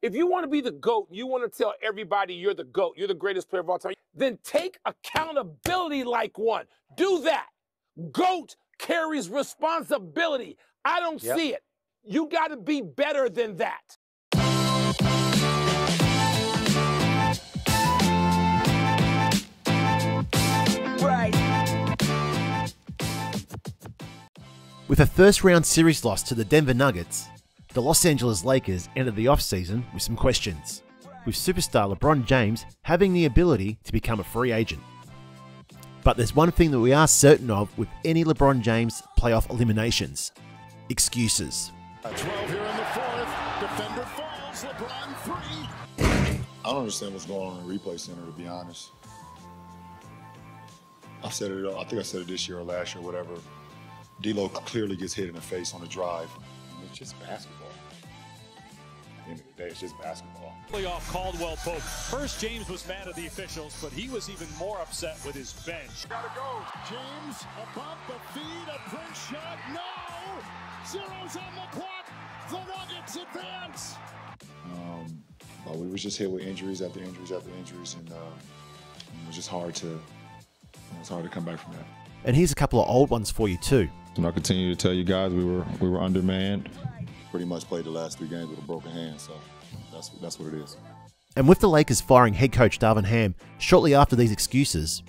If you want to be the GOAT, you want to tell everybody you're the GOAT, you're the greatest player of all time, then take accountability like one. Do that. GOAT carries responsibility. I don't see it. You got to be better than that. With a first-round series loss to the Denver Nuggets, the Los Angeles Lakers entered the offseason with some questions, with superstar LeBron James having the ability to become a free agent. But there's one thing that we are certain of with any LeBron James playoff eliminations: excuses. 12 here in the fourth. Defender falls. LeBron free. I don't understand what's going on in the replay center, to be honest. I think I said it this year or last year, whatever. D'Lo clearly gets hit in the face on a drive. And it's just basketball. At the end of the day, it's just basketball. Off Caldwell Pope. First, James was mad at the officials, but he was even more upset with his bench. Gotta go. James above the feed. A Prince shot. No! Zero's on the clock. The Nuggets advance. We was just hit with injuries after injuries after injuries, and it was just hard to come back from that. And here's a couple of old ones for you too. And I continue to tell you guys we were undermanned. Pretty much played the last 3 games with a broken hand, so that's what it is. And with the Lakers firing head coach Darvin Ham shortly after these excuses,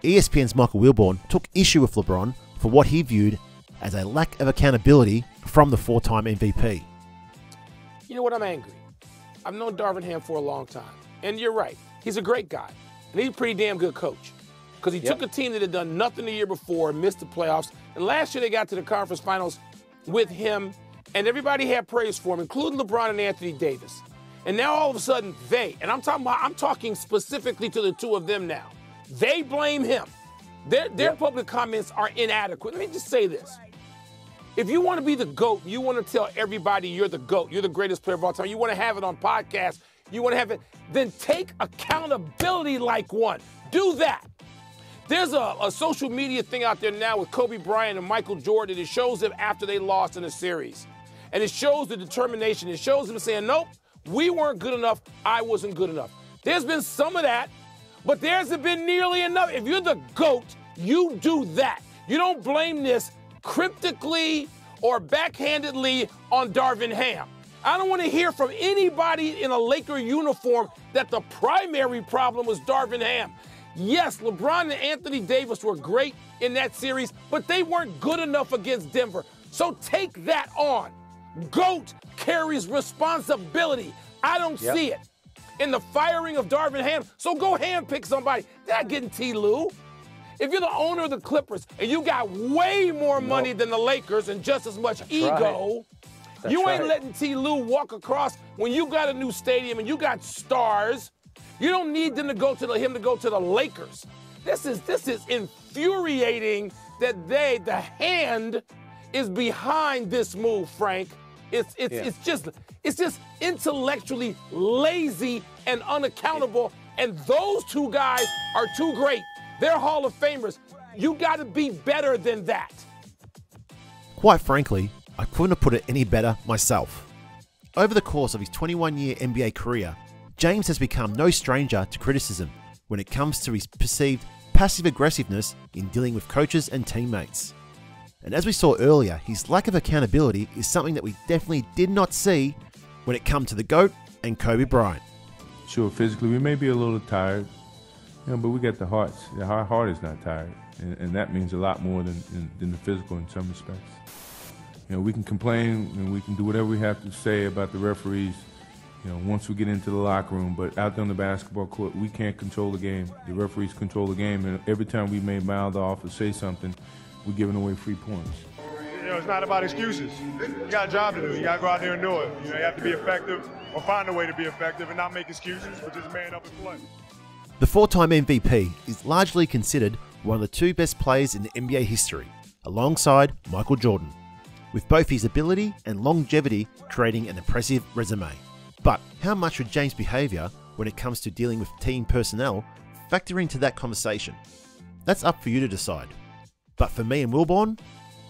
ESPN's Michael Wilbon took issue with LeBron for what he viewed as a lack of accountability from the 4-time MVP. You know what? I'm angry. I've known Darvin Ham for a long time. And you're right. He's a great guy. And he's a pretty damn good coach. Because he took a team that had done nothing the year before and missed the playoffs. And last year they got to the conference finals with him. And everybody had praise for him, including LeBron and Anthony Davis. And now all of a sudden I'm talking specifically to the two of them now. They blame him. Their public comments are inadequate. Let me just say this. If you want to be the GOAT, you want to tell everybody you're the GOAT, you're the greatest player of all time, you want to have it on podcasts, you want to have it, then take accountability like one. Do that. There's a social media thing out there now with Kobe Bryant and Michael Jordan. It shows them after they lost in a series. And it shows the determination. It shows them saying, nope, we weren't good enough, I wasn't good enough. There's been some of that, but there hasn't been nearly enough. If you're the GOAT, you do that. You don't blame this cryptically or backhandedly on Darvin Ham. I don't want to hear from anybody in a Laker uniform that the primary problem was Darvin Ham. Yes, LeBron and Anthony Davis were great in that series, but they weren't good enough against Denver. So take that on. GOAT carries responsibility. I don't see it in the firing of Darvin Ham. So go handpick somebody. They're not getting T. Lue. If you're the owner of the Clippers and you got way more money than the Lakers and just as much ego, you ain't letting T. Lue walk across when you got a new stadium and you got stars. You don't need him to go to the Lakers. This is infuriating that the hand is behind this move, Frank. It's just intellectually lazy and unaccountable. And those two guys are too great. They're Hall of Famers. You got to be better than that. Quite frankly, I couldn't have put it any better myself. Over the course of his 21-year NBA career, James has become no stranger to criticism when it comes to his perceived passive aggressiveness in dealing with coaches and teammates. And as we saw earlier, his lack of accountability is something that we definitely did not see when it comes to the GOAT and Kobe Bryant. Sure, physically we may be a little tired, but we got the hearts. Our heart is not tired, and that means a lot more than the physical in some respects. We can complain and we can do whatever we have to say about the referees, once we get into the locker room, but out there on the basketball court, we can't control the game. The referees control the game, and every time we may mouth off or say something, we're giving away free points. It's not about excuses. You got a job to do. You got to go out there and do it. You have to be effective or find a way to be effective and not make excuses, but just man up and play. The 4-time MVP is largely considered one of the 2 best players in the NBA history, alongside Michael Jordan, with both his ability and longevity creating an impressive resume. But how much should James' behaviour when it comes to dealing with team personnel factor into that conversation? That's up for you to decide. But for me and Wilbon,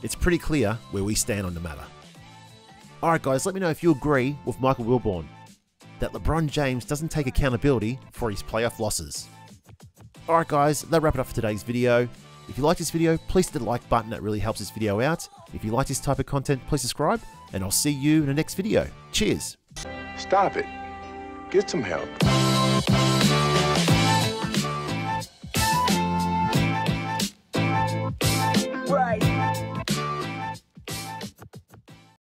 it's pretty clear where we stand on the matter. Alright guys, let me know if you agree with Michael Wilbon. that LeBron James doesn't take accountability for his playoff losses. Alright guys, that'll wrap it up for today's video. If you like this video, please hit the like button, that really helps this video out. If you like this type of content, please subscribe, and I'll see you in the next video. Cheers! Stop it. Get some help.